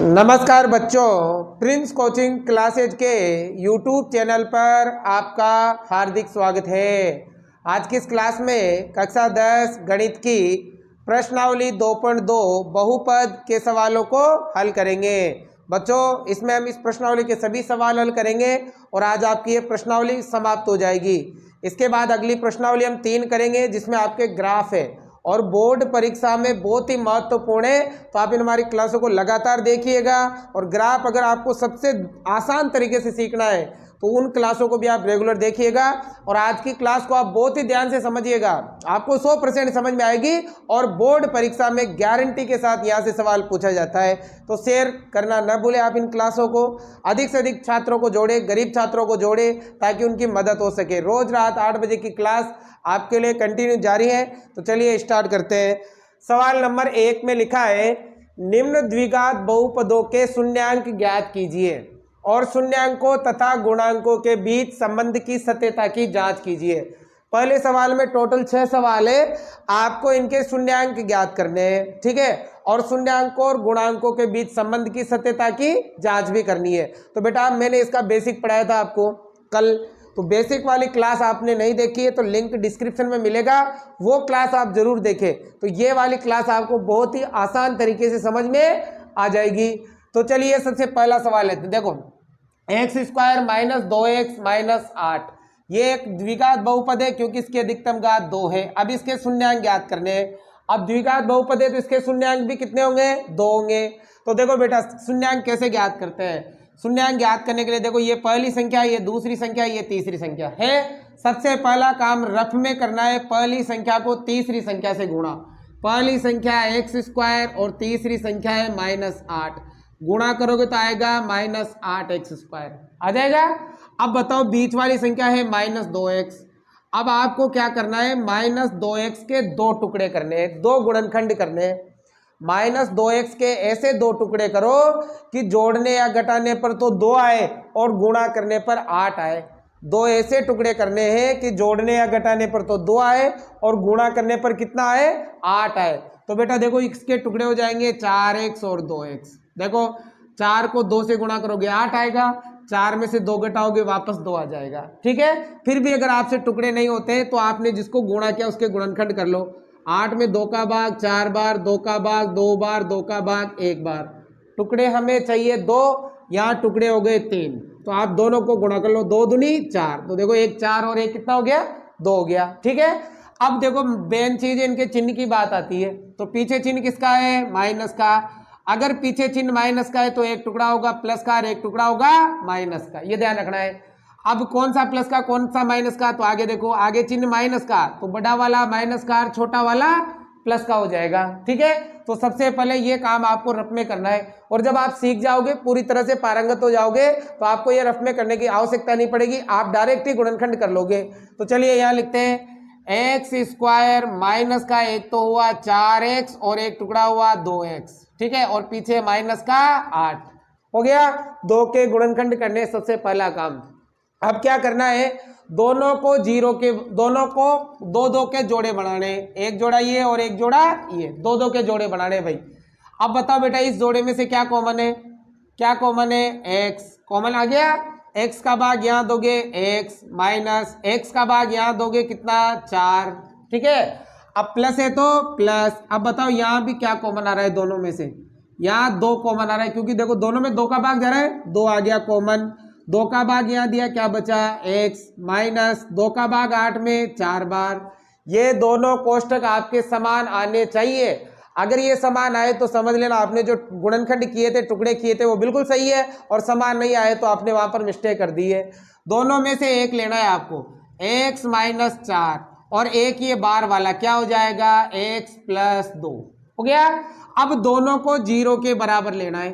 नमस्कार बच्चों, Prince coaching classes के यूट्यूब चैनल पर आपका हार्दिक स्वागत है। आज की इस क्लास में कक्षा 10 गणित की प्रश्नावली 2.2 बहुपद के सवालों को हल करेंगे। बच्चों, इसमें हम इस प्रश्नावली के सभी सवाल हल करेंगे और आज आपकी ये प्रश्नावली समाप्त हो जाएगी। इसके बाद अगली प्रश्नावली हम 3 करेंगे जिसमें आपके ग्राफ है और बोर्ड परीक्षा में बहुत ही महत्वपूर्ण है, तो आप इन हमारी क्लासों को लगातार देखिएगा। और ग्राफ अगर आपको सबसे आसान तरीके से सीखना है तो उन क्लासों को भी आप रेगुलर देखिएगा और आज की क्लास को आप बहुत ही ध्यान से समझिएगा। आपको 100% समझ में आएगी और बोर्ड परीक्षा में गारंटी के साथ यहाँ से सवाल पूछा जाता है। तो शेयर करना न भूलें आप इन क्लासों को, अधिक से अधिक छात्रों को जोड़े, गरीब छात्रों को जोड़े ताकि उनकी मदद हो सके। रोज रात 8 बजे की क्लास आपके लिए कंटिन्यू जारी है। तो चलिए स्टार्ट करते हैं। सवाल नंबर 1 में लिखा है, निम्न द्विघात बहुपदों के शून्यांक ज्ञात कीजिए और शून्यांकों तथा गुणांकों के बीच संबंध की सत्यता की जांच कीजिए। पहले सवाल में टोटल 6 सवाल है, आपको इनके शून्यांक ज्ञात करने हैं, ठीक है, और शून्यांकों और गुणांकों के बीच संबंध की सत्यता की जांच भी करनी है। तो बेटा मैंने इसका बेसिक पढ़ाया था आपको कल, तो बेसिक वाली क्लास आपने नहीं देखी है तो लिंक डिस्क्रिप्शन में मिलेगा, वो क्लास आप जरूर देखें। तो ये वाली क्लास आपको बहुत ही आसान तरीके से समझ में आ जाएगी। तो चलिए सबसे पहला सवाल है, देखो x² - 2x - 8 ये एक द्विघात बहुपद है क्योंकि इसकी अधिकतम घात 2 है। अब इसके शून्यांक ज्ञात करने हैं। अब द्विघात बहुपद है तो इसके शून्यांक भी कितने होंगे? 2 होंगे। तो देखो बेटा शून्यांक कैसे ज्ञात करते हैं। शून्यांक ज्ञात करने के लिए देखो ये पहली संख्या, ये दूसरी संख्या, ये तीसरी संख्या है। सबसे पहला काम रफ में करना है, पहली संख्या को तीसरी संख्या से गुणा। पहली संख्या है x² और तीसरी संख्या है -8, गुणा करोगे तो आएगा -8x², आ जाएगा। अब बताओ बीच वाली संख्या है -2x। अब आपको क्या करना है, -2x के 2 टुकड़े करने हैं, 2 गुणनखंड करने हैं। -2x के ऐसे 2 टुकड़े करो कि जोड़ने या घटाने पर तो 2 आए और गुणा करने पर 8 आए। 2 ऐसे टुकड़े करने हैं कि जोड़ने या घटाने पर तो 2 आए और गुणा करने पर कितना आए? 8 आए। तो बेटा देखो इसके टुकड़े हो जाएंगे 4x और 2x। देखो 4 को 2 से गुणा करोगे 8 आएगा, 4 में से 2 घटाओगे वापस 2 आ जाएगा, ठीक है। फिर भी अगर आपसे टुकड़े नहीं होते तो आपने जिसको गुणा किया उसके गुणनखंड कर लो। 8 में 2 का भाग 4 बार, 2 का भाग 2 बार, 2 का भाग 1 बार। टुकड़े हमें चाहिए 2, यहाँ टुकड़े हो गए 3, तो आप दोनों को गुणा कर लो, 2 दूनी 4। तो देखो 1 4 और 1 कितना हो गया? 2 हो गया, ठीक है। अब देखो मेन चीज इनके चिन्ह की बात आती है, तो पीछे चिन्ह किसका है? माइनस का। अगर पीछे चिन्ह माइनस का है तो एक टुकड़ा होगा प्लस का और एक टुकड़ा होगा माइनस का, ये ध्यान रखना है। अब कौन सा प्लस का कौन सा माइनस का, तो आगे देखो, आगे चिन्ह माइनस का तो बड़ा वाला माइनस का और छोटा वाला प्लस का हो जाएगा, ठीक है। तो सबसे पहले ये काम आपको रफ में करना है और जब आप सीख जाओगे, पूरी तरह से पारंगत हो जाओगे तो आपको ये रफ में करने की आवश्यकता नहीं पड़ेगी, आप डायरेक्ट ही गुणनखंड कर लोगे। तो चलिए यहाँ लिखते हैं x² माइनस का एक तो हुआ 4x और एक टुकड़ा हुआ 2x, ठीक है, और पीछे माइनस का 8 हो गया। 2 के गुणनखंड करने सबसे पहला काम। अब क्या करना है, दोनों को 0 के, दोनों को 2 के जोड़े बनाने, एक जोड़ा ये और एक जोड़ा ये, 2 के जोड़े बनाने भाई। अब बताओ बेटा इस जोड़े में से क्या कॉमन है? क्या कॉमन है? x कॉमन आ गया। x का भाग यहाँ दोगे x माइनस x का भाग यहाँ दोगे कितना? 4, ठीक है। अब प्लस है तो प्लस। अब बताओ यहाँ भी क्या कॉमन आ रहा है दोनों में से? यहाँ 2 कॉमन आ रहा है क्योंकि देखो दोनों में 2 का भाग जा रहा है, 2 आ गया कॉमन। 2 का भाग यहाँ दिया, क्या बचा? x माइनस 2 का भाग 8 में 4 बार। ये दोनों कोष्टक आपके समान आने चाहिए। अगर ये समान आए तो समझ लेना आपने जो गुणनखंड किए थे, टुकड़े किए थे, वो बिल्कुल सही है, और समान नहीं आए तो आपने वहां पर मिस्टेक कर दी है। दोनों में से एक लेना है आपको, x माइनस 4 और एक ये बार वाला क्या हो जाएगा? x प्लस 2 हो गया। अब दोनों को 0 के बराबर लेना है,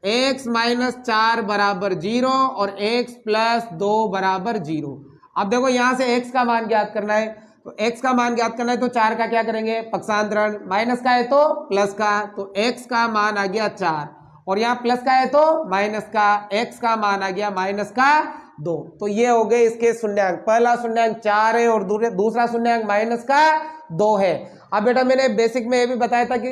x माइनस 4 बराबर 0 और x प्लस 2 बराबर 0। अब देखो यहाँ से x का मान ज्ञात करना है, तो x का मान ज्ञात करना है तो 4 का क्या करेंगे? पक्षांतरण। माइनस का है तो प्लस का, तो x का मान आ गया 4 और यहाँ प्लस का है तो माइनस का, x का मान आ गया माइनस का 2। तो ये हो गए इसके शून्यांक। पहला शून्यांक 4 है और दूसरा शून्यांक माइनस का 2 है। अब बेटा मैंने बेसिक में ये भी बताया था कि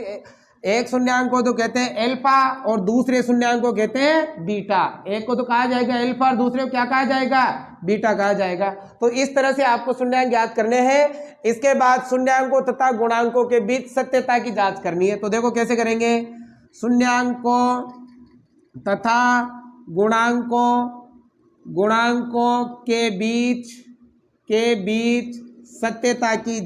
एक शून्यांक को तो कहते हैं अल्फा और दूसरे शून्यांक को कहते हैं बीटा। एक को तो कहा जाएगा अल्फा और दूसरे को क्या कहा जाएगा, बीटा कहा जाएगा। तो इस तरह से आपको शून्यांक ज्ञात करने हैं। इसके बाद शून्यांकों तथा गुणांकों के बीच सत्यता की जांच करनी है। तो देखो कैसे करेंगे, शून्यांकों तथा गुणांकों के बीच सत्यता की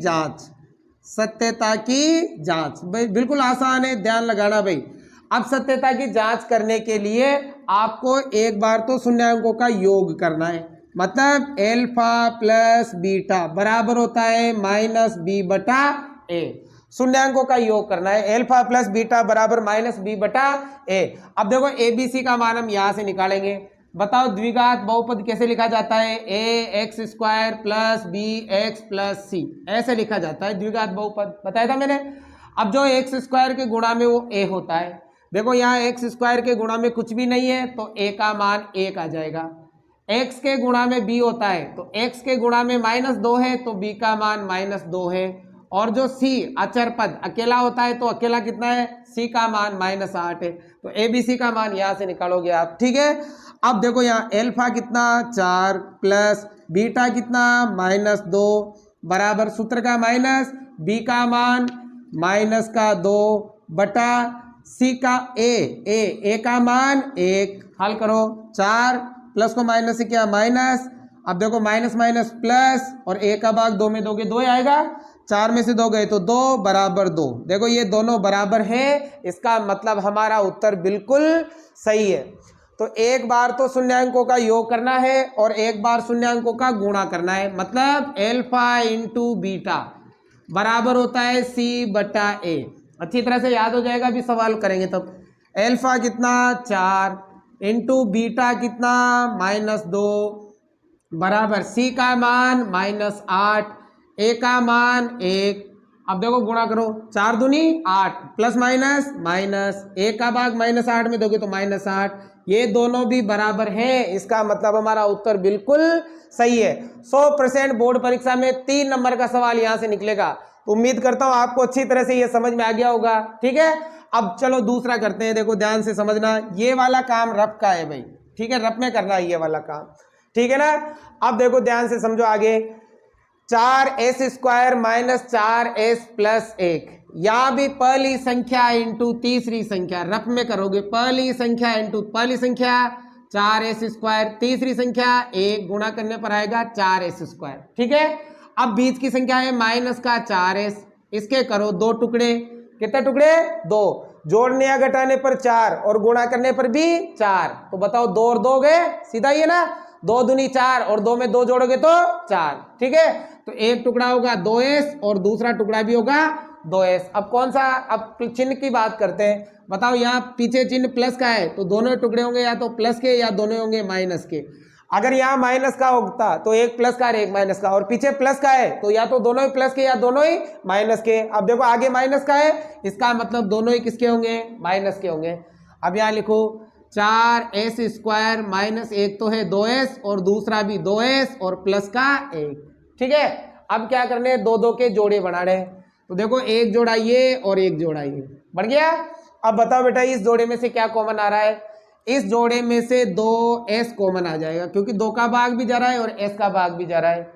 जांच, भाई बिल्कुल आसान है, ध्यान लगाना भाई। अब सत्यता की जांच करने के लिए आपको एक बार तो शून्यांकों का योग करना है, मतलब अल्फा प्लस बीटा बराबर होता है माइनस बी बटा ए। शून्यांकों का योग करना है, अल्फा प्लस बीटा बराबर माइनस बी बटा ए। अब देखो ए बी सी का मान हम यहां से निकालेंगे। बताओ द्विघात बहुपद कैसे लिखा जाता है, a x square plus b x plus c, ऐसे लिखा जाता है द्विघात बहुपद, बताया था मैंने। अब जो एक्स स्क्वायर के गुणा में वो ए होता है, देखो यहाँ एक्स स्क्वायर के गुणा में कुछ भी नहीं है तो ए का मान 1 आ जाएगा। एक्स के गुणा में बी होता है तो एक्स के गुणा में -2 है तो बी का मान -2 है। और जो सी अचर पद अकेला होता है तो अकेला कितना है, सी का मान -8 है। तो ए बी सी का मान यहाँ से निकालोगे आप, ठीक है। अब देखो यहाँ अल्फा कितना 4 प्लस बीटा कितना -2 बराबर सूत्र का माइनस, बी का मान -2 बटा सी का ए का मान 1। हल करो, 4 प्लस को माइनस से क्या माइनस। अब देखो माइनस माइनस प्लस और ए का भाग 2 में दोगे 2 ही आएगा, 4 में से 2 गए तो 2 बराबर 2। देखो ये दोनों बराबर है, इसका मतलब हमारा उत्तर बिल्कुल सही है। तो एक बार तो शून्यांकों का योग करना है और एक बार शून्यांकों का गुणा करना है, मतलब अल्फा इंटू बीटा बराबर होता है सी बटा ए। अच्छी तरह से याद हो जाएगा, अभी सवाल करेंगे तब। अल्फा कितना 4 इंटू बीटा कितना -2 बराबर सी का मान -8, ए का मान 1। अब देखो गुणा करो, 4 दूनी 8 प्लस माइनस माइनस, ए का भाग -8 में दोगे तो -8। ये दोनों भी बराबर हैं, इसका मतलब हमारा उत्तर बिल्कुल सही है। 100% बोर्ड परीक्षा में 3 नंबर का सवाल यहाँ से निकलेगा। तो उम्मीद करता हूँ आपको अच्छी तरह से ये समझ में आ गया होगा, ठीक है। अब चलो दूसरा करते हैं, देखो ध्यान से समझना, ये वाला काम रफ का है भाई, ठीक है, रफ में करना है ये वाला काम, ठीक है ना। अब देखो ध्यान से समझो आगे, 4s² - 4s + 1, यहाँ भी पहली संख्या इंटू तीसरी संख्या रफ में करोगे, पहली संख्या इंटू पहली संख्या 4s², तीसरी संख्या 1 गुणा करने पर आएगा 4s², ठीक है। अब बीच की संख्या है माइनस का 4s, इसके करो 2 टुकड़े, कितने टुकड़े 2, जोड़ने या घटाने पर 4 और गुणा करने पर भी 4। तो बताओ 2 और 2 गए, सीधा ही है ना, 2 दूनी 4 और 2 में 2 जोड़ोगे तो 4, ठीक है। तो एक टुकड़ा होगा 2s और दूसरा टुकड़ा भी होगा 2s। अब कौन सा, अब चिन्ह की बात करते हैं। बताओ यहाँ पीछे चिन्ह प्लस का है तो दोनों टुकड़े होंगे या तो प्लस के या दोनों होंगे माइनस के। अगर यहाँ माइनस का होता तो एक प्लस का और एक माइनस का, और पीछे प्लस का है तो या तो दोनों ही प्लस के या दोनों ही माइनस के। अब देखो आगे माइनस का है, इसका मतलब दोनों ही किसके होंगे, माइनस के होंगे। अब यहाँ लिखो 4s² - 1 तो है 2s और दूसरा भी 2s और प्लस का 1, ठीक है। अब क्या करने, 2 के जोड़े बनाने हैं। तो देखो एक जोड़ा ये और एक जोड़ा ये बन गया। अब बताओ बेटा इस जोड़े में से क्या कॉमन आ रहा है, इस जोड़े में से 2s कॉमन आ जाएगा, क्योंकि 2 का भाग भी जा रहा है और s का भाग भी जा रहा है।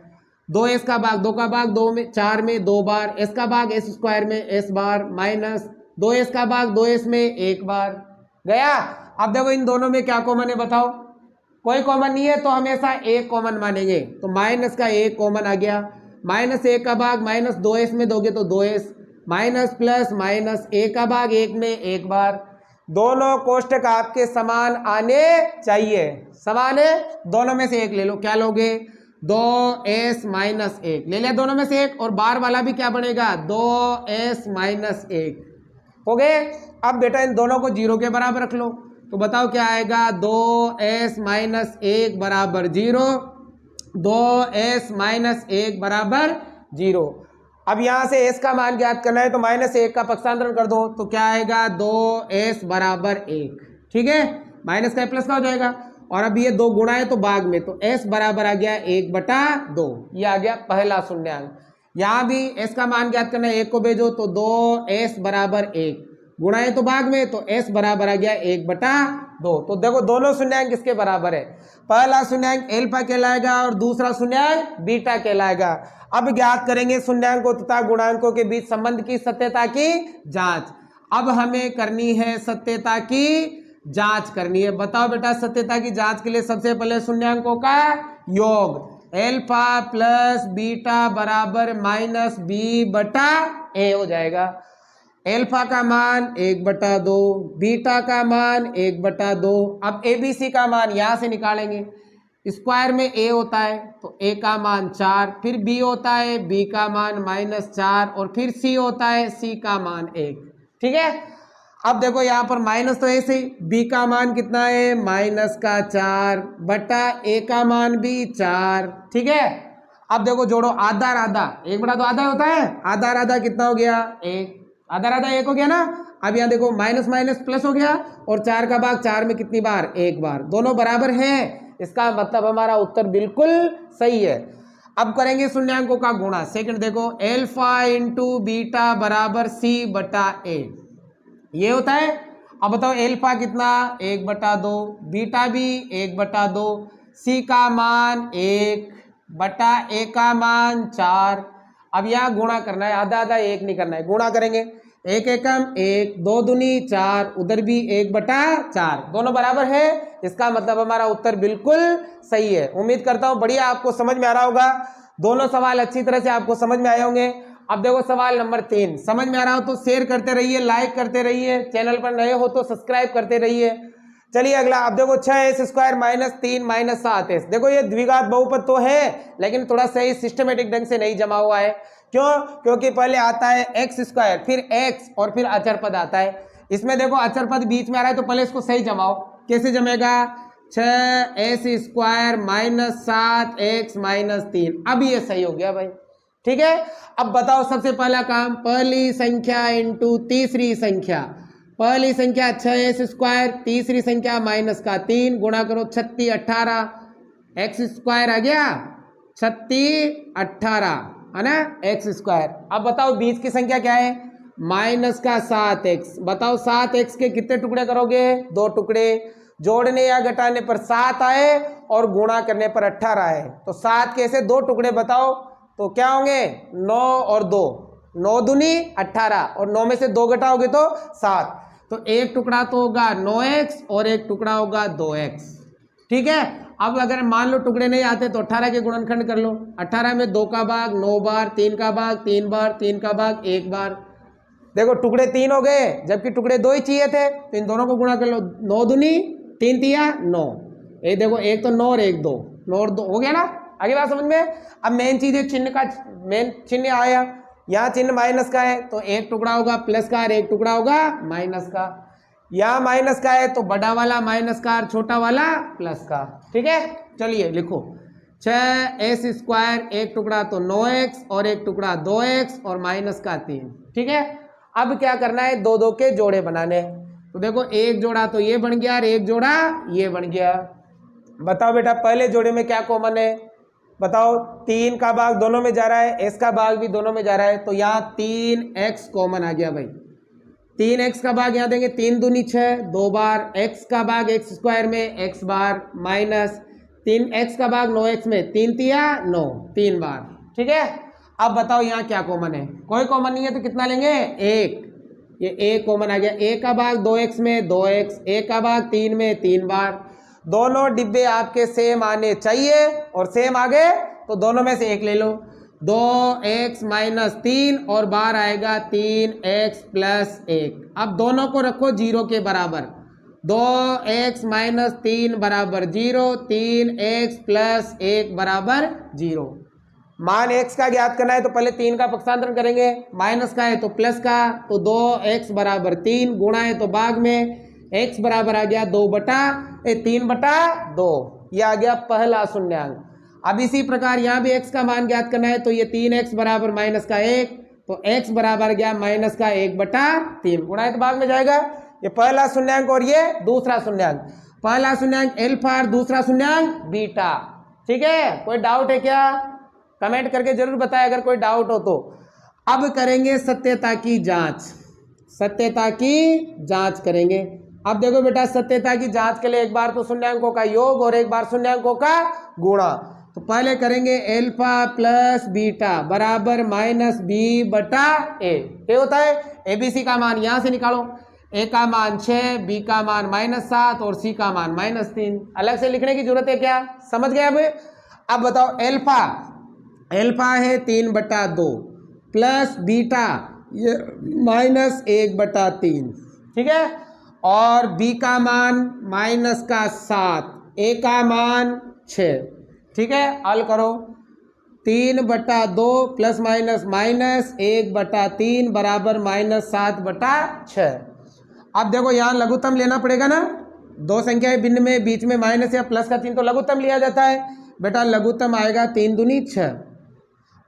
2s का भाग 2 का भाग 2 में 4 में 2 बार, s का भाग s² में s बार, माइनस 2s का भाग 2s में 1 बार गया। अब देखो इन दोनों में क्या कॉमन है, बताओ। कोई कॉमन नहीं है तो हमेशा 1 कॉमन मानेंगे, तो माइनस का 1 कॉमन आ गया। -1 का भाग -2s में दोगे तो 2s, माइनस प्लस माइनस, 1 का भाग 1 में 1 बार। दोनों कोष्टक आपके समान आने चाहिए, समान है, दोनों में से एक ले लो। क्या लोगे, 2s - 1 ले लिया दोनों में से एक, और बार वाला भी क्या बनेगा 2s - 1 हो गए। अब बेटा इन दोनों को 0 के बराबर रख लो, तो बताओ क्या आएगा, 2s - 1 बराबर 0, 2s - 1 बराबर 0। अब यहाँ से s का मान ज्ञात करना है तो -1 का पक्षांतरण कर दो, तो क्या आएगा 2s बराबर 1, ठीक है। माइनस का प्लस का हो जाएगा, और अब ये 2 गुणा है तो भाग में, तो s बराबर आ गया 1/2, ये आ गया पहला शून्यांक। यहाँ भी s का मान ज्ञात करना है, 1 को भेजो तो 2s बराबर 1, गुणा है तो भाग में, तो s बराबर आ गया 1/2। तो देखो दोनों शून्यांक किसके बराबर है, पहला शून्यांक एल्फा कहलाएगा और दूसरा शून्यांक बीटा कहलाएगा। अब ज्ञात करेंगे शून्यांकों तथा गुणांकों के बीच संबंध की सत्यता की जांच। अब हमें करनी है सत्यता की जांच करनी है। बताओ बेटा, सत्यता की जांच के लिए सबसे पहले शून्यांकों का योग, एल्फा प्लस बीटा बराबर -b/a हो जाएगा। एल्फा का मान 1/2, बीटा का मान 1/2। अब एबीसी का मान यहां से निकालेंगे। स्क्वायर में a होता है तो a का मान 4, फिर b होता है b का मान -4 और फिर c होता है c का मान 1। ठीक है, अब देखो यहाँ पर माइनस तो ऐसे ही, b का मान कितना है -4 बटा a का मान भी 4। ठीक है, अब देखो जोड़ो, आधा आधा 1/2 आधा होता है, आधा आधा कितना हो गया 1, आधा आधा 1 हो गया ना। अब यहाँ देखो माइनस माइनस प्लस हो गया और 4 का भाग 4 में कितनी बार, 1 बार, दोनों बराबर है, इसका मतलब हमारा उत्तर बिल्कुल सही है। अब करेंगे शून्यांकों का गुणा। सेकंड देखो, एल्फा इंटू बीटा बराबर c/a, ये होता है। अब बताओ एल्फा कितना 1/2, बीटा भी 1/2, c का मान 1/a का मान 4। अब यहाँ गुणा करना है, आधा आधा 1 नहीं करना है, गुणा करेंगे, 1 एकम 1, 2 दूनी 4, उधर भी 1/4, दोनों बराबर है, इसका मतलब हमारा उत्तर बिल्कुल सही है। उम्मीद करता हूँ बढ़िया आपको समझ में आ रहा होगा, दोनों सवाल अच्छी तरह से आपको समझ में आए होंगे। अब देखो सवाल नंबर 3, समझ में आ रहा हो तो शेयर करते रहिए, लाइक करते रहिए, चैनल पर नए हो तो सब्सक्राइब करते रहिए। चलिए अगला, अब देखो 6s² -3 7s। देखो ये द्विघात बहुपद तो है लेकिन थोड़ा सही सिस्टमेटिक ढंग से नहीं जमा हुआ है। क्यों? क्योंकि पहले आता है x², फिर x और फिर अचर पद आता है। इसमें देखो अचर पद बीच में आ रहा है तो पहले इसको सही जमाओ। कैसे जमेगा, 6s² -7x -3, अब ये सही हो गया भाई। ठीक है, अब बताओ सबसे पहला काम, पहली संख्या इंटू तीसरी संख्या। पहली संख्या 6s², तीसरी संख्या -3, गुणा करो 36 18, x² आ गया 36 18 है ना, x²। अब बताओ बीच की संख्या क्या है, -7x। बताओ 7x के कितने टुकड़े करोगे, 2 टुकड़े। जोड़ने या घटाने पर 7 आए और गुणा करने पर 18 आए, तो 7 के ऐसे 2 टुकड़े बताओ तो क्या होंगे, 9 और 2, 9 दूनी 18 और 9 में से 2 घटाओगे तो 7, तो एक टुकड़ा तो होगा 9x और एक टुकड़ा होगा 2x। ठीक है, अब अगर मान लो टुकड़े नहीं आते तो 18 के गुणनखंड कर लो। 18 में 2 का भाग 9 बार, 3 का भाग 3 बार, 3 का भाग 1 बार। देखो टुकड़े 3 हो गए जबकि टुकड़े 2 ही चाहिए थे, तो इन दोनों को गुणा कर लो, 9 दूनी 3 तिया 9। ये देखो एक तो 9 और एक 2, 9 और 2 हो गया ना। आगे बात समझ में। अब मेन चीज है चिन्ह का, मेन चिन्ह आया, यहाँ चिन्ह माइनस का है तो एक टुकड़ा होगा प्लस का और एक टुकड़ा होगा माइनस का। यहाँ माइनस का है तो बड़ा वाला माइनस का और छोटा वाला प्लस का। ठीक है, चलिए लिखो, 6s², एक टुकड़ा तो 9x और एक टुकड़ा 2x और -3। ठीक है, अब क्या करना है, 2 2 के जोड़े बनाने। तो देखो एक जोड़ा तो ये बन गया और एक जोड़ा ये बन गया। बताओ बेटा पहले जोड़े में क्या कॉमन है, बताओ 3 का भाग दोनों में जा रहा है, s का भाग भी दोनों में जा रहा है, तो यहाँ 3x कॉमन आ गया भाई। 3x का भाग यहाँ देंगे, 3 दूनी 6, 2 बार, x का भाग x² में x बार, माइनस 3x का भाग 9x में 3 तिया 9, 3 बार। ठीक है, अब बताओ यहाँ क्या कॉमन है, कोई कॉमन नहीं है तो कितना लेंगे, 1। ये a कॉमन आ गया, a का भाग 2x में 2x, a का भाग 3 में 3 बार। दोनों डिब्बे आपके सेम आने चाहिए और सेम आ गए तो दोनों में से एक ले लो, 2x -3 और बाहर आएगा 3x + 1। अब दोनों को रखो 0 के बराबर, 2x -3 बराबर 0, 3x + 1 बराबर 0। मान x का ज्ञात करना है तो पहले 3 का पक्षांतरण करेंगे, माइनस का है तो प्लस का, तो 2x बराबर 3, गुणा है तो भाग में x बराबर आ गया 3/2, ये आ गया पहला शून्यांक। अब इसी प्रकार यहाँ भी x का मान ज्ञात करना है तो ये 3x बराबर -1, तो x बराबर गया -1/3, गुणा है तो भाग में जाएगा। ये पहला शून्यांक और ये दूसरा शून्यांक, पहला शून्यांक एल्फा और दूसरा शून्यांक बीटा। ठीक है, कोई डाउट है क्या, कमेंट करके जरूर बताएं अगर कोई डाउट हो तो। अब करेंगे सत्यता की जांच। सत्यता की जांच करेंगे। अब देखो बेटा, सत्यता की जांच के लिए एक बार तो शून्यांकों का योग और एक बार शून्यांकों का गुणा। तो पहले करेंगे अल्फा प्लस बीटा बराबर माइनस बी बटा ए। क्या होता है? एबीसी का मान यहां से निकालो। ए का मान 6, बी का मान -7 और सी का मान -3। अलग से लिखने की जरूरत है क्या? समझ गए? अब बताओ, अल्फा है 3/2 प्लस बीटा ये -1/3, ठीक है। और बी का मान -7, ए का मान 6, ठीक है। हल करो। 3/2 प्लस माइनस -1/3 बराबर -7/6। अब देखो यहाँ लघुत्तम लेना पड़ेगा ना, दो संख्याएं भिन्न में बीच में माइनस या प्लस का चिन्ह तो लघुत्तम लिया जाता है। बेटा लघुत्तम आएगा 3 दूनी 6,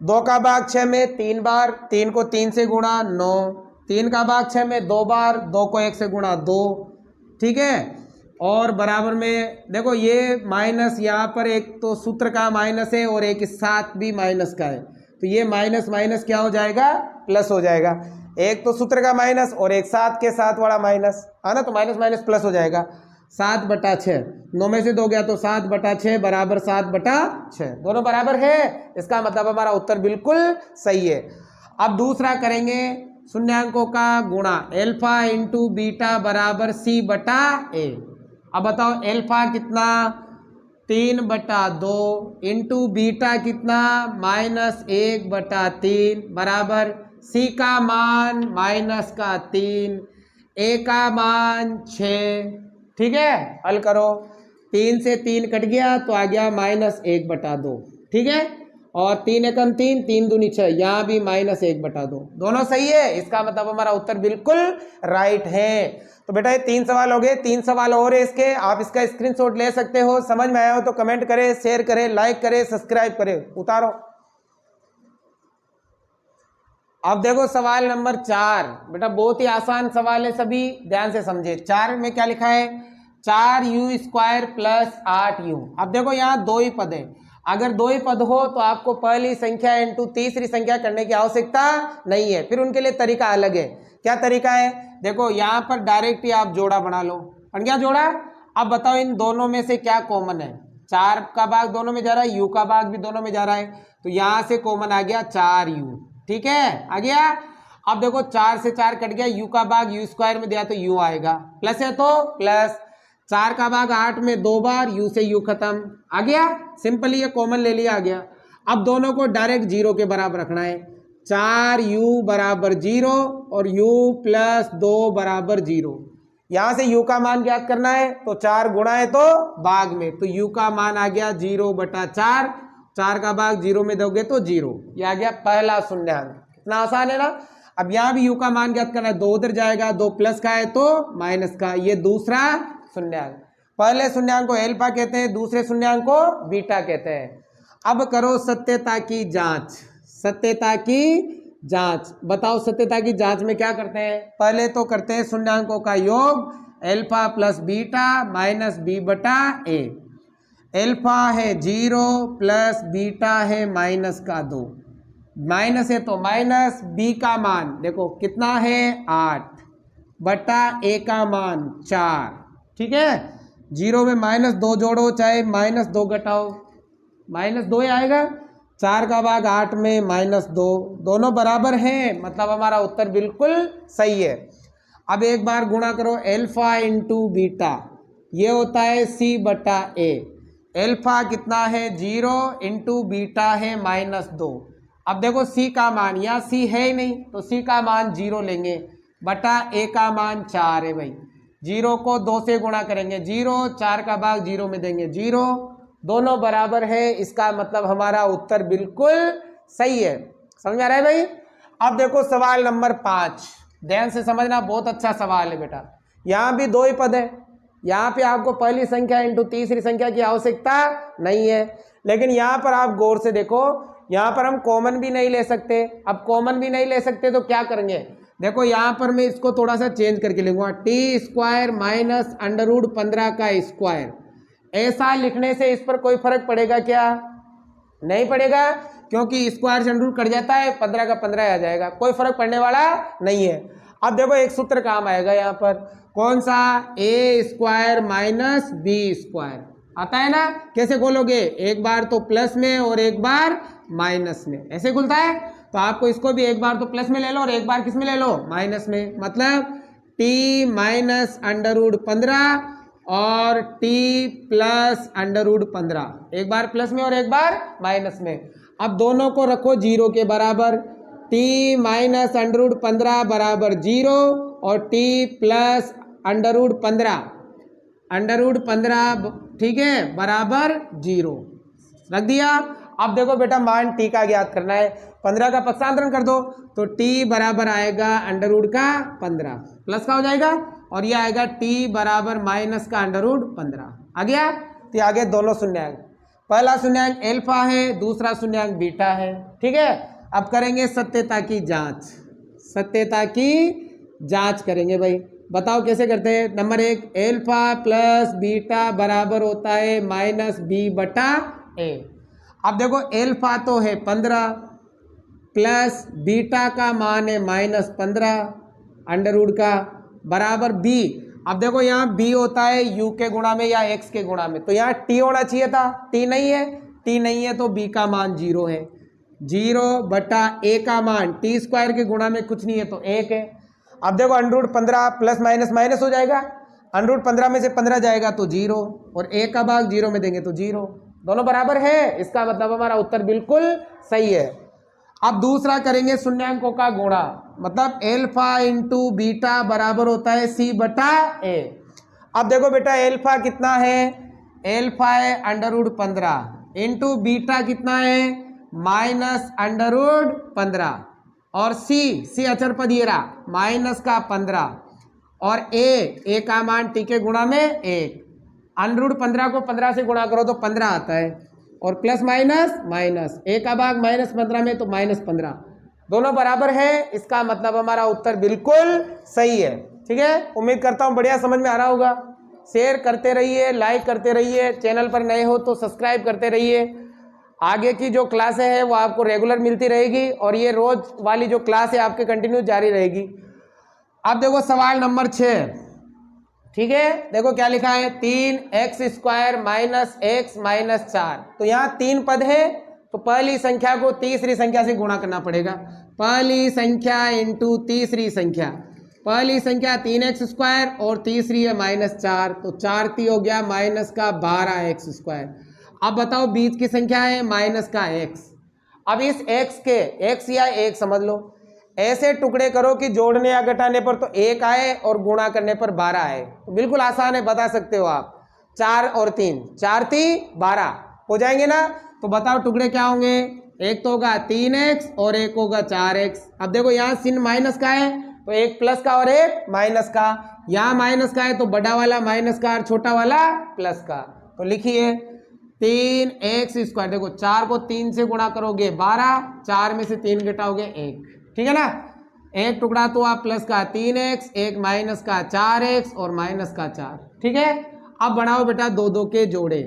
2 का भाग 6 में 3 बार, 3 को 3 से गुणा 9, 3 का भाग 6 में 2 बार, 2 को 1 से गुणा 2, ठीक है। और बराबर में देखो ये माइनस, यहाँ पर एक तो सूत्र का माइनस है और एक साथ भी माइनस का है, तो ये माइनस माइनस क्या हो जाएगा? प्लस हो जाएगा। एक तो सूत्र का माइनस और एक साथ के साथ वाला माइनस है ना, तो माइनस माइनस प्लस हो जाएगा। 7/6, 9 में से 2 गया तो 7/6 बराबर 7/6, दोनों बराबर है। इसका मतलब हमारा उत्तर बिल्कुल सही है। अब दूसरा करेंगे शून्यांकों का गुणा, अल्फा इंटू बीटा बराबर सी बटा ए। अब बताओ अल्फा कितना? 3/2 इंटू बीटा कितना? -1/3 बराबर सी का मान -3, ए का मान 6, ठीक है। हल करो। 3 से 3 कट गया तो आ गया -1/2, ठीक है। और 3 एकम 3, 3 दूनी 6, यहाँ भी -1/2, दोनों सही है। इसका मतलब हमारा उत्तर बिल्कुल राइट है। तो बेटा ये 3 सवाल हो गए, 3 सवाल और है इसके। आप इसका स्क्रीनशॉट ले सकते हो। समझ में आया हो तो कमेंट करें, शेयर करें, लाइक करें, सब्सक्राइब करें। उतारो। अब देखो सवाल नंबर 4। बेटा बहुत ही आसान सवाल है, सभी ध्यान से समझे। 4 में क्या लिखा है? 4u² + 8u। अब देखो यहाँ दो ही पद है। अगर दो ही पद हो तो आपको पहली संख्या इंटू तीसरी संख्या करने की आवश्यकता नहीं है, फिर उनके लिए तरीका अलग है। क्या तरीका है? देखो यहाँ पर डायरेक्ट ही आप जोड़ा बना लो। बन गया जोड़ा। अब बताओ इन दोनों में से क्या कॉमन है? 4 का भाग दोनों में जा रहा है, u का भाग भी दोनों में जा रहा है, तो यहाँ से कॉमन आ गया 4u, ठीक है, आ गया। अब देखो 4 से 4 कट गया, u का भाग u² में दिया तो u आएगा, प्लस है तो प्लस। 4 का भाग 8 में 2 बार, u से u खत्म, आ गया। सिंपली ये कॉमन ले लिया, आ गया। अब दोनों को डायरेक्ट 0 के बराबर रखना है। 4u बराबर 0 और u + 2 बराबर 0। यहाँ से u का मान ज्ञात करना है, तो 4 गुणा है तो भाग में, तो u का मान आ गया 0/4। 4 का भाग 0 में दोगे तो 0, ये आ गया पहला शून्यांक। कितना आसान है ना। अब यहाँ भी u का मान ज्ञात करना है, 2 उधर जाएगा, 2 प्लस का है तो माइनस का, ये दूसरा शून्यांक। पहले शून्यांक को अल्फा कहते हैं, दूसरे शून्यांक को बीटा कहते हैं। अब करो सत्यता की जांच। सत्यता की जांच बताओ, सत्यता की जांच में क्या करते हैं? पहले तो करते हैं शून्यांकों का योग, alpha plus beta minus B बटा ए। अल्फा है 0 प्लस बीटा है -2, माइनस है तो माइनस। बी का मान देखो कितना है 8 बटा ए का मान 4, ठीक है। 0 में -2 जोड़ो चाहे -2 घटाओ, -2 ही आएगा। 4 का भाग 8 में -2, दोनों बराबर हैं, मतलब हमारा उत्तर बिल्कुल सही है। अब एक बार गुणा करो, अल्फा इंटू बीटा, ये होता है सी बटा ए। अल्फा कितना है 0 इंटू बीटा है -2। अब देखो सी का मान, यहाँ सी है ही नहीं तो सी का मान 0 लेंगे, बटा ए का मान 4 है भाई। 0 को 2 से गुणा करेंगे 0, 4 का भाग 0 में देंगे 0, दोनों बराबर है। इसका मतलब हमारा उत्तर बिल्कुल सही है। समझ आ रहा है भाई। अब देखो सवाल नंबर 5, ध्यान से समझना, बहुत अच्छा सवाल है बेटा। यहाँ भी दो ही पद है, यहाँ पे आपको पहली संख्या इंटू तीसरी संख्या की आवश्यकता नहीं है, लेकिन यहाँ पर आप गौर से देखो, यहाँ पर हम कॉमन भी नहीं ले सकते। अब कॉमन भी नहीं ले सकते तो क्या करेंगे? देखो यहाँ पर मैं इसको थोड़ा सा चेंज करके लिखूंगा, t² माइनस √15 का स्क्वायर। ऐसा लिखने से इस पर कोई फर्क पड़ेगा क्या? नहीं पड़ेगा, क्योंकि स्क्वायर से अंडर रूट कट जाता है, 15 का 15 आ जाएगा, कोई फर्क पड़ने वाला नहीं है। अब देखो एक सूत्र काम आएगा यहाँ पर, कौन सा, ए स्क्वायर माइनस बी स्क्वायर आता है ना। कैसे खोलोगे, एक बार तो प्लस में और एक बार माइनस में, ऐसे खुलता है। तो आपको इसको भी एक बार तो प्लस में ले लो और एक बार किस में ले लो, माइनस में। मतलब टी माइनस अंडर रूट 15 और टी प्लस अंडर रूट 15, एक बार प्लस में और एक बार माइनस में। अब दोनों को रखो जीरो के बराबर, टी माइनस अंडर रूट 15 बराबर जीरो और टी प्लस अंडर रूट 15 ठीक है बराबर जीरो, रख दिया। अब देखो बेटा मान टी का ज्ञात करना है, 15 का पक्षांतरण कर दो तो टी बराबर आएगा अंडर रूट का 15 प्लस का हो जाएगा, और ये आएगा टी बराबर माइनस का अंडर रूट 15 आ गया। तो आगे दोनों शून्यांक, पहला शून्यांक एल्फा है, दूसरा शून्यांक बीटा है, ठीक है। अब करेंगे सत्यता की जांच, सत्यता की जांच करेंगे भाई। बताओ कैसे करते हैं। नंबर एक, एल्फा प्लस बीटा बराबर होता है माइनस बी बटा ए। अब देखो एल्फा तो है 15 प्लस बीटा का मान है माइनस 15 अंडर रूट का बराबर बी। अब देखो यहाँ बी होता है यू के गुणा में या एक्स के गुणा में, तो यहाँ टी होना चाहिए था, टी नहीं है, टी नहीं है तो बी का मान जीरो है, जीरो बटा ए का मान टी स्क्वायर के गुणा में कुछ नहीं है तो एक है। अब देखो under root 15 plus minus minus हो जाएगा, अंडर रूट 15 में से 15 जाएगा तो जीरो, और ए का भाग जीरो में देंगे तो जीरो, दोनों बराबर है। इसका मतलब हमारा उत्तर बिल्कुल सही है। अब दूसरा करेंगे शून्यांकों का गुणा, मतलब एल्फा इंटू बीटा बराबर होता है सी बटा ए। अब देखो बेटा एल्फा कितना है, एल्फा है अंडर रूट 15 इंटू बीटा कितना है माइनस अंडर रूट 15, और सी अचर पद ये रहा माइनस का 15, और ए का मान टी के गुणा में एक। अंडर रूट 15 को 15 से गुणा करो तो 15 आता है, और प्लस माइनस माइनस, ए का भाग माइनस 15 में तो माइनस 15, दोनों बराबर है। इसका मतलब हमारा उत्तर बिल्कुल सही है, ठीक है। उम्मीद करता हूँ बढ़िया समझ में आ रहा होगा। शेयर करते रहिए, लाइक करते रहिए, चैनल पर नए हो तो सब्सक्राइब करते रहिए। आगे की जो क्लासें हैं वो आपको रेगुलर मिलती रहेगी, और ये रोज वाली जो क्लास है आपके कंटिन्यू जारी रहेगी। अब देखो सवाल नंबर 6, ठीक है। देखो क्या लिखा है, 3x square minus x minus 4। तो यहाँ 3 पद है तो पहली संख्या को तीसरी संख्या से गुणा करना पड़ेगा, पहली संख्या इंटू तीसरी संख्या। पहली संख्या 3x स्क्वायर और तीसरी है माइनस 4, तो 4 ती हो गया माइनस का 12x स्क्वायर। अब बताओ बीच की संख्या है माइनस का x। अब इस x के x या 1 समझ लो, ऐसे टुकड़े करो कि जोड़ने या घटाने पर तो 1 आए और गुणा करने पर 12 आए। तो बिल्कुल आसान है, बता सकते हो आप। 4 और 3, 4 ती 12 हो जाएंगे ना। तो बताओ टुकड़े क्या होंगे, एक तो होगा 3x और एक होगा 4x। अब देखो यहाँ चिन्ह माइनस का है तो एक प्लस का और एक माइनस का, यहाँ माइनस का है तो बड़ा वाला माइनस का और छोटा वाला प्लस का। तो लिखिए 3x स्क्वायर, देखो 4 को 3 से गुणा करोगे 12, 4 में से 3 घटाओगे 1, ठीक है ना। एक टुकड़ा तो आप प्लस का 3x, एक माइनस का 4x और माइनस का 4, ठीक है। अब बढ़ाओ बेटा दो दो के जोड़े,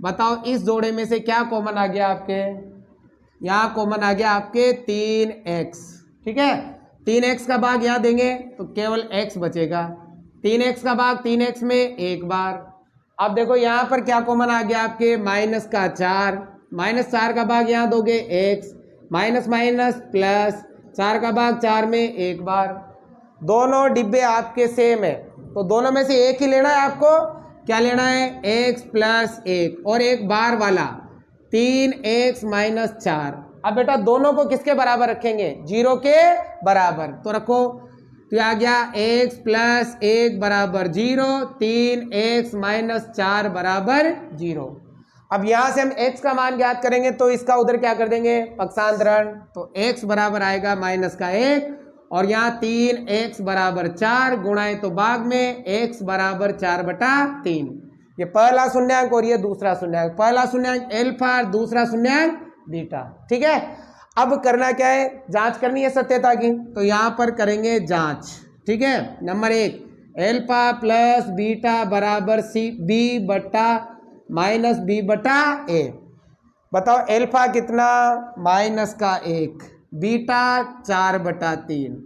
बताओ इस जोड़े में से क्या कॉमन आ गया आपके, यहाँ कॉमन आ गया आपके 3x, ठीक है। 3x का भाग यहाँ देंगे तो केवल x बचेगा, 3x का भाग 3x में एक बार। अब देखो यहाँ पर क्या कॉमन आ गया आपके माइनस का 4, माइनस 4 का भाग यहाँ दोगे x, माइनस माइनस प्लस, 4 का भाग 4 में एक बार। दोनों डिब्बे आपके सेम है तो दोनों में से एक ही लेना है आपको। क्या लेना है, x प्लस 1 और एक बार वाला 3x माइनस 4। अब बेटा दोनों को किसके बराबर रखेंगे, 0 के बराबर। तो रखो, तो आ गया x प्लस 1 बराबर 0, 3x माइनस 4 बराबर 0। अब यहाँ से हम x का मान ज्ञात करेंगे तो इसका उधर क्या कर देंगे, पक्षांतरण। तो x बराबर आएगा माइनस का 1, और यहाँ 3x बराबर 4 गुणाए तो भाग में x बराबर 4 बटा 3। ये पहला शून्यांक और ये दूसरा शून्यांक, पहला शून्यांक एल्फा, दूसरा शून्यांक बीटा, ठीक है। अब करना क्या है, जांच करनी है सत्यता की, तो यहाँ पर करेंगे जांच, ठीक है। नंबर 1, एल्फा प्लस बीटा बराबर सी बी बटा माइनस बी बटा ए। बताओ एल्फा कितना, माइनस का 1, बीटा 4 बटा 3।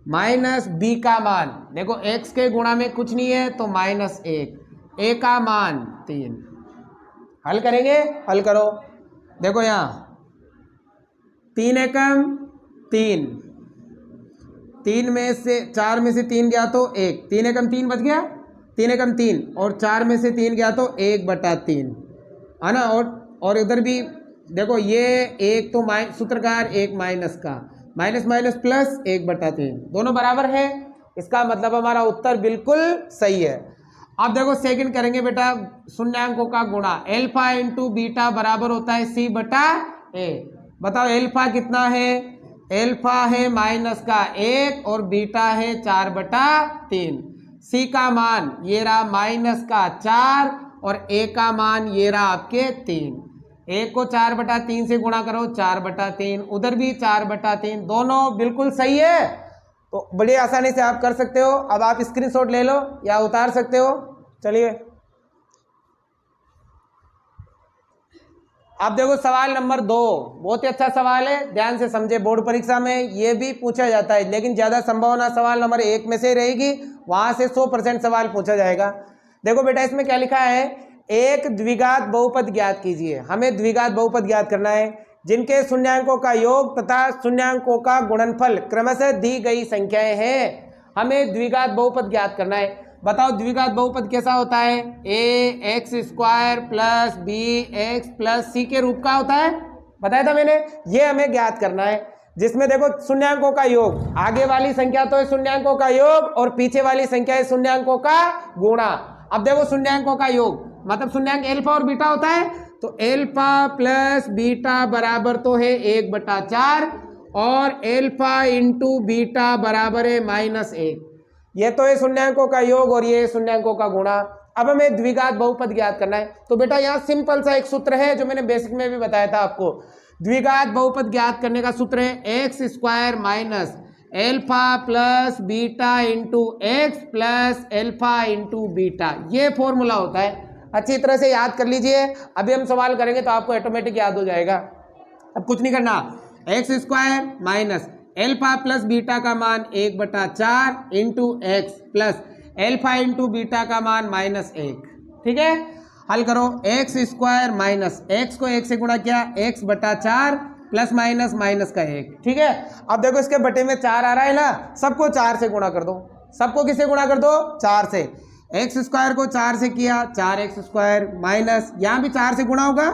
माइनस बी का मान, देखो x के गुणा में कुछ नहीं है तो माइनस 1, a का मान 3। हल करेंगे, हल करो। देखो यहाँ 3 एकम 3, 3 में से 4 में से 3 गया तो 1, 3 एकम 3 बच गया, 3 एकम 3 और 4 में से 3 गया तो 1/3 है ना। और इधर भी देखो ये एक तो सूत्रकार एक माइनस का, माइनस माइनस प्लस 1/3 दोनों बराबर है। इसका मतलब हमारा उत्तर बिल्कुल सही है। अब देखो सेकंड करेंगे बेटा, शून्यांकों का गुणा, एल्फा इंटू बीटा बराबर होता है c/a। बताओ एल्फा कितना है, एल्फा है माइनस का 1 और बीटा है 4/3। सी का मान ये रहा माइनस का 4 और ए का मान ये रहा आपके 3। एक को 4/3 से गुणा करो, 4/3, उधर भी 4/3, दोनों बिल्कुल सही है। तो बड़ी आसानी से आप कर सकते हो। अब आप स्क्रीनशॉट ले लो या उतार सकते हो। चलिए अब देखो सवाल नंबर 2, बहुत ही अच्छा सवाल है, ध्यान से समझे। बोर्ड परीक्षा में ये भी पूछा जाता है, लेकिन ज्यादा संभावना सवाल नंबर 1 में से रहेगी, वहां से 100% सवाल पूछा जाएगा। देखो बेटा इसमें क्या लिखा है, एक द्विघात बहुपद ज्ञात कीजिए। हमें द्विघात बहुपद ज्ञात करना है जिनके शून्यांकों का योग तथा शून्यांकों का गुणनफल क्रमशः दी गई संख्याएं हैं। हमें द्विघात बहुपद ज्ञात करना है। बताओ द्विघात बहुपद कैसा होता है, ax² plus bx plus c के रूप का होता है, बताया था मैंने। ये हमें ज्ञात करना है, जिसमें देखो शून्यांकों का योग, आगे वाली संख्या तो है शून्यांकों का योग और पीछे वाली संख्या है शून्यांकों का गुणा। अब देखो शून्यांकों का योग मतलब शून्यांक एल्फा और बीटा होता है, तो एल्फा प्लस बीटा बराबर तो है 1/4 और एल्फा इंटू बीटा बराबर है -1। ये तो है शून्यांकों का योग और ये शून्यांकों का गुणा। अब हमें द्विघात बहुपद ज्ञात करना है। तो बेटा यहाँ सिंपल सा एक सूत्र है जो मैंने बेसिक में भी बताया था आपको। द्विघात बहुपद ज्ञात करने का सूत्र है x² minus alpha plus beta into x plus alpha into beta, ये फॉर्मूला होता है। अच्छी तरह से याद कर लीजिए, अभी हम सवाल करेंगे तो आपको ऑटोमेटिक याद हो जाएगा। अब कुछ नहीं करना, x² minus alpha plus beta का मान 1/4 into x plus alpha into beta का मान -1। ठीक है, हल करो। x² माइनस एक्स को 1 से गुणा किया, x/4 प्लस माइनस माइनस का 1। ठीक है, अब देखो इसके बटे में 4 आ रहा है ना, सबको 4 से गुणा कर दो। सबको किससे गुणा कर दो, 4 से। x² को 4 से किया, 4x² माइनस यहाँ भी 4 से गुणा होगा,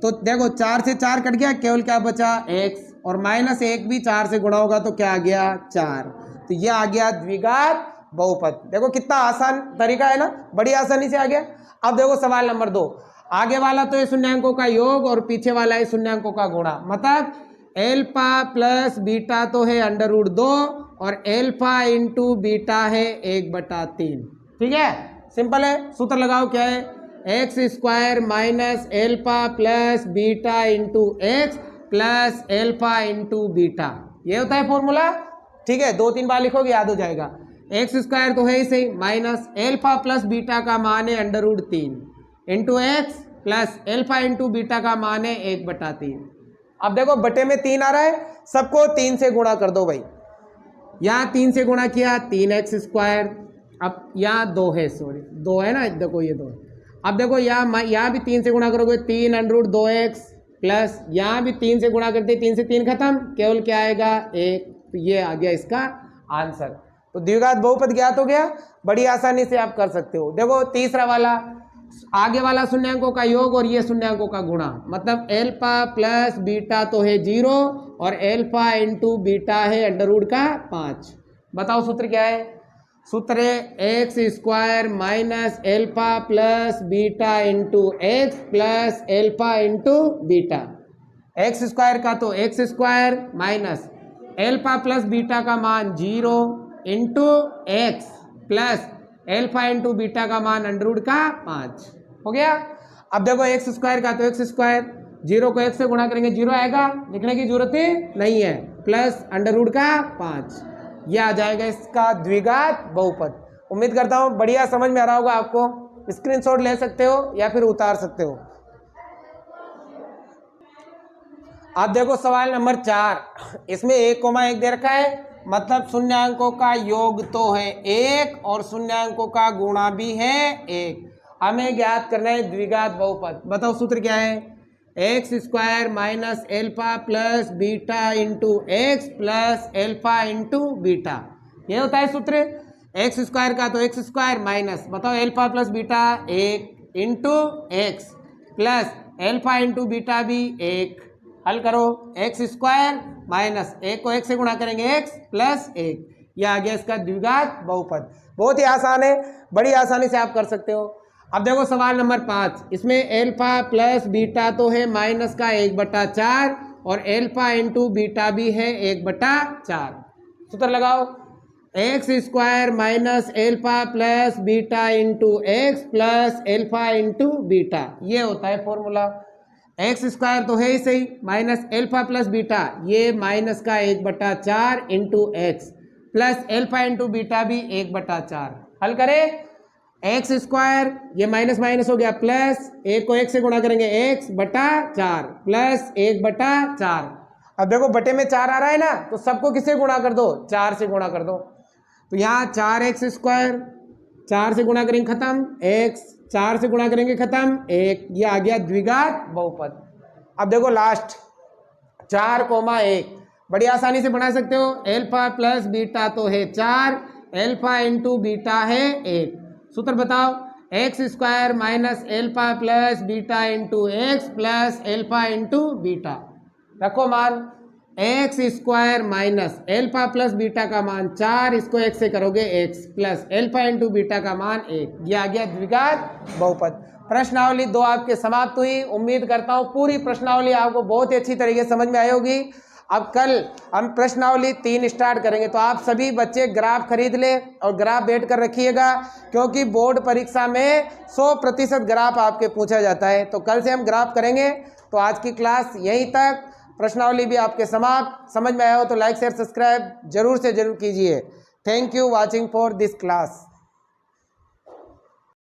तो देखो 4 से 4 कट गया, केवल क्या बचा x, और -1 भी 4 से गुणा होगा तो क्या आ गया 4। तो ये आ गया द्विघात बहुपद। देखो कितना आसान तरीका है ना, बड़ी आसानी से आ गया। अब देखो सवाल नंबर 2, आगे वाला तो है शून्यांकों का योग और पीछे वाला है शून्यांकों का गुणा। मतलब एल्फा प्लस बीटा तो है √2 और एल्फा इंटू बीटा है 1/3। ठीक है, सिंपल है, सूत्र लगाओ, क्या है, x² minus alpha plus beta into x plus alpha into beta, ये होता है फॉर्मूला। ठीक है, 2-3 बार लिखोगे याद हो जाएगा। x² तो है ही सही, माइनस एल्फा प्लस बीटा का मान है √3 into x plus alpha into beta का मान है 1/3। अब देखो बटे में 3 आ रहा है, सबको 3 से गुणा कर दो भाई। यहाँ 3 से गुणा किया 3x², अब यहाँ 2 है, सॉरी 2 है ना, देखो ये 2। अब देखो यहाँ भी 3 से गुणा करोगे, 3√2x प्लस यहाँ भी 3 से गुणा करते, 3 से 3 खत्म, केवल क्या आएगा 1। तो ये आ गया इसका आंसर। तो द्विघात बहुपद ज्ञात हो गया, बड़ी आसानी से आप कर सकते हो। देखो तीसरा वाला, आगे वाला शून्यांकों का योग और ये शून्यांकों का गुणा। मतलब एल्फा प्लस बीटा तो है 0 और एल्फा इंटू बीटा है √5। बताओ सूत्र क्या है, सूत्र है x² minus alpha plus beta into x plus alpha into beta. x² का तो x² minus alpha plus beta का मान 0 into x plus alpha into beta का मान √5 हो गया। अब देखो x² का तो x², 0 को x से गुणा करेंगे 0 आएगा, लिखने की जरूरत ही नहीं है, प्लस √5, यह आ जाएगा इसका द्विघात बहुपद। उम्मीद करता हूँ बढ़िया समझ में आ रहा होगा आपको। स्क्रीनशॉट ले सकते हो या फिर उतार सकते हो। अब देखो सवाल नंबर 4, इसमें 1,1 दे रखा है, मतलब शून्यांकों का योग तो है 1 और शून्यांकों का गुणा भी है 1। हमें ज्ञात करना है द्विघात बहुपद। बताओ सूत्र क्या है? X square minus alpha plus beta into x plus alpha into beta, ये होता है सूत्र। एक्स स्क्वायर का तो एक्स स्क्वायर माइनस बताओ alpha plus beta 1 into x plus alpha into beta भी 1। हल करो, एक्स स्क्वायर माइनस 1 को 1 से गुणा करेंगे x प्लस 1, यह आ गया इसका द्विघात बहुपद। बहुत ही आसान है, बड़ी आसानी से आप कर सकते हो। अब देखो सवाल नंबर 5, इसमें एल्फा प्लस बीटा तो है माइनस का 1/4 और एल्फा इंटू बीटा भी है 1/4। सूत्र लगाओ, x square minus alpha plus beta into x plus alpha into beta, ये होता है फॉर्मूला। एक्स स्क्वायर तो है ही सही, माइनस एल्फा प्लस बीटा ये माइनस का 1/4 into x plus alpha into beta भी 1/4। हल करें, एक्स स्क्वायर ये माइनस माइनस हो गया प्लस 1 को 1 से गुणा करेंगे x/4 प्लस 1/4। अब देखो बटे में 4 आ रहा है ना, तो सबको किससे गुणा कर दो? 4 से गुणा कर दो। तो यहाँ 4x स्क्वायर 4 से गुणा करेंगे खत्म, x 4 से गुणा करेंगे खत्म 1, ये आ गया द्विघात बहुपद। अब देखो लास्ट 4,1 बड़ी आसानी से बना सकते हो। एल्फा प्लस बीटा तो है 4, एल्फा इंटू बीटा है 1। सूत्र बताओ, x square minus alpha plus beta into x plus alpha into beta. रखो मान, x square minus alpha plus beta का मान 4, इसको 1 से करोगे x plus alpha into beta का मान 1, यह आ गया द्विघात बहुपद। प्रश्नावली 2 आपके समाप्त हुई। उम्मीद करता हूँ पूरी प्रश्नावली आपको बहुत ही अच्छी तरीके से समझ में आई होगी। अब कल हम प्रश्नावली 3 स्टार्ट करेंगे, तो आप सभी बच्चे ग्राफ खरीद ले और ग्राफ बैठ कर रखिएगा, क्योंकि बोर्ड परीक्षा में 100% ग्राफ आपके पूछा जाता है। तो कल से हम ग्राफ करेंगे। तो आज की क्लास यहीं तक, प्रश्नावली भी आपके समाप्त। समझ में आया हो तो लाइक शेयर सब्सक्राइब जरूर से जरूर कीजिए। Thank you watching for this class.